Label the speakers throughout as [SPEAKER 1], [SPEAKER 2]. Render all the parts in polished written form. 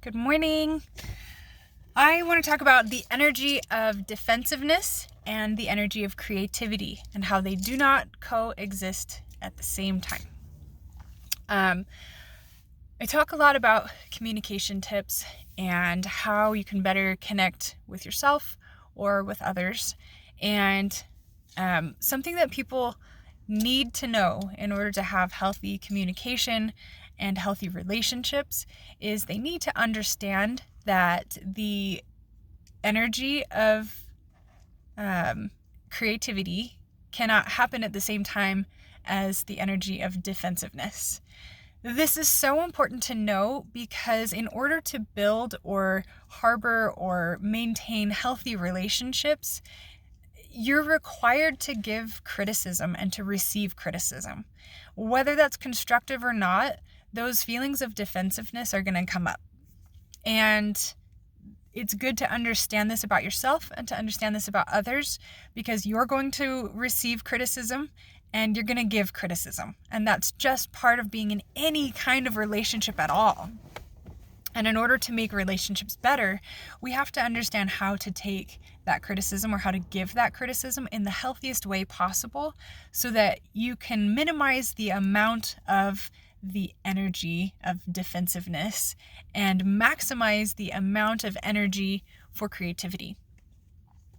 [SPEAKER 1] Good morning. I want to talk about the energy of defensiveness and the energy of creativity and how they do not coexist at the same time. I talk a lot about communication tips and how you can better connect with yourself or with others. And something that people need to know in order to have healthy communication and healthy relationships is they need to understand that the energy of creativity cannot happen at the same time as the energy of defensiveness. This is so important to know because in order to build or harbor or maintain healthy relationships, you're required to give criticism and to receive criticism. Whether that's constructive or not, those feelings of defensiveness are going to come up. And it's good to understand this about yourself and to understand this about others because you're going to receive criticism and you're going to give criticism. And that's just part of being in any kind of relationship at all. And in order to make relationships better, we have to understand how to take that criticism or how to give that criticism in the healthiest way possible so that you can minimize the amount of the energy of defensiveness and maximize the amount of energy for creativity.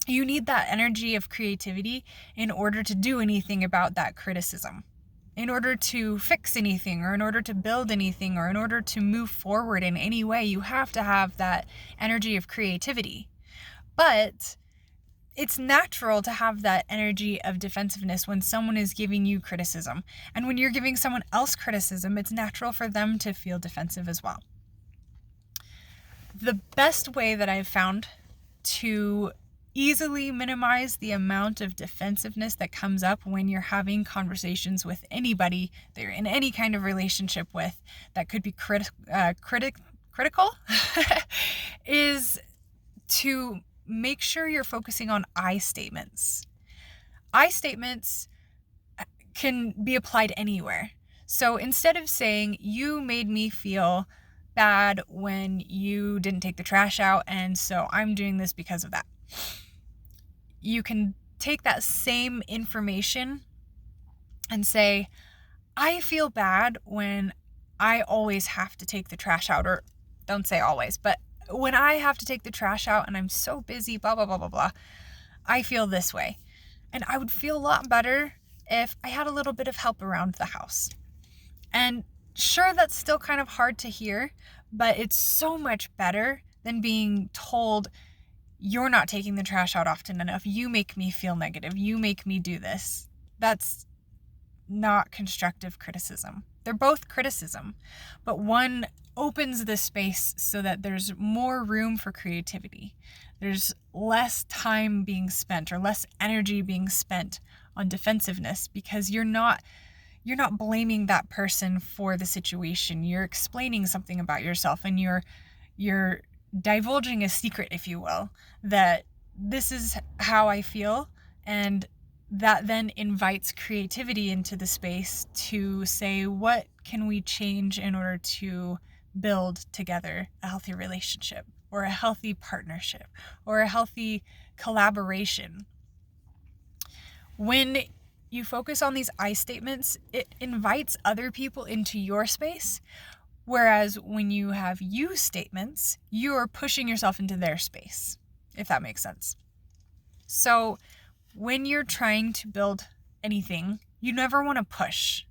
[SPEAKER 1] You need that energy of creativity in order to do anything about that criticism. In order to fix anything or in order to build anything or in order to move forward in any way, you have to have that energy of creativity. But it's natural to have that energy of defensiveness when someone is giving you criticism. And when you're giving someone else criticism, it's natural for them to feel defensive as well. The best way that I've found to easily minimize the amount of defensiveness that comes up when you're having conversations with anybody that you're in any kind of relationship with that could be critical is to make sure you're focusing on I statements. I statements can be applied anywhere. So instead of saying, you made me feel bad when you didn't take the trash out, and so I'm doing this because of that. You can take that same information and say, I feel bad when I always have to take the trash out, or don't say always, but when I have to take the trash out and I'm so busy, blah, blah, blah, blah, blah, I feel this way. And I would feel a lot better if I had a little bit of help around the house. And sure, that's still kind of hard to hear, but it's so much better than being told, you're not taking the trash out often enough. You make me feel negative. You make me do this. That's not constructive criticism. They're both criticism, but one opens the space so that there's more room for creativity. There's less time being spent or less energy being spent on defensiveness because you're not blaming that person for the situation. You're explaining something about yourself and you're divulging a secret, if you will, that this is how I feel, and that then invites creativity into the space to say, what can we change in order to build together a healthy relationship or a healthy partnership or a healthy collaboration? When you focus on these I statements, it invites other people into your space. Whereas when you have you statements, you're pushing yourself into their space, if that makes sense. So when you're trying to build anything, you never want to push.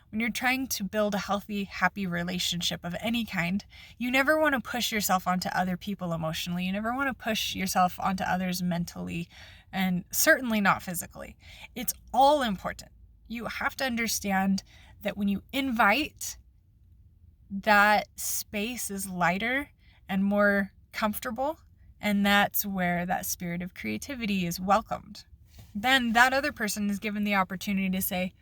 [SPEAKER 1] When you're trying to build a healthy, happy relationship of any kind, you never want to push yourself onto other people emotionally. You never want to push yourself onto others mentally, and certainly not physically. It's all important. You have to understand that when you invite, that space is lighter and more comfortable, and that's where that spirit of creativity is welcomed. Then that other person is given the opportunity to say,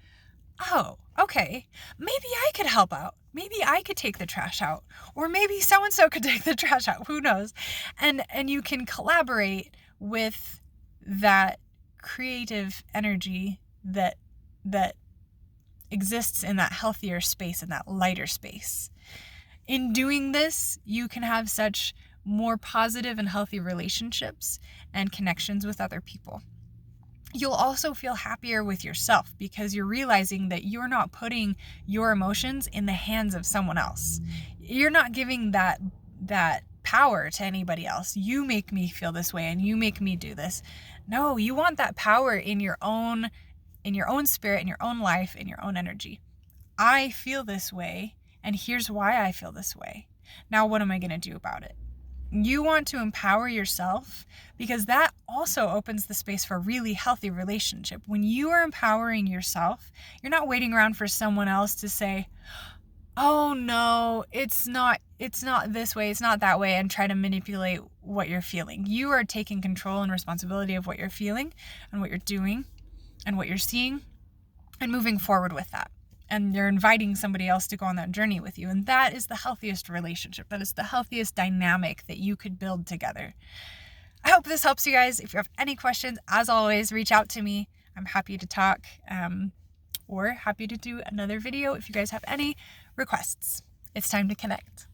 [SPEAKER 1] oh, okay, maybe I could help out. Maybe I could take the trash out, or maybe so-and-so could take the trash out. Who knows? And you can collaborate with that creative energy that exists in that healthier space, in that lighter space. In doing this, you can have such more positive and healthy relationships and connections with other people. You'll also feel happier with yourself because you're realizing that you're not putting your emotions in the hands of someone else. You're not giving that power to anybody else. You make me feel this way and you make me do this. No, you want that power in your own spirit, in your own life, in your own energy. I feel this way, and here's why I feel this way. Now, what am I going to do about it? You want to empower yourself because that also opens the space for a really healthy relationship. When you are empowering yourself, you're not waiting around for someone else to say, oh no, it's not this way, it's not that way, and try to manipulate what you're feeling. You are taking control and responsibility of what you're feeling and what you're doing and what you're seeing and moving forward with that. And you're inviting somebody else to go on that journey with you. And that is the healthiest relationship. That is the healthiest dynamic that you could build together. I hope this helps you guys. If you have any questions, as always, reach out to me. I'm happy to talk or happy to do another video if you guys have any requests. It's time to connect.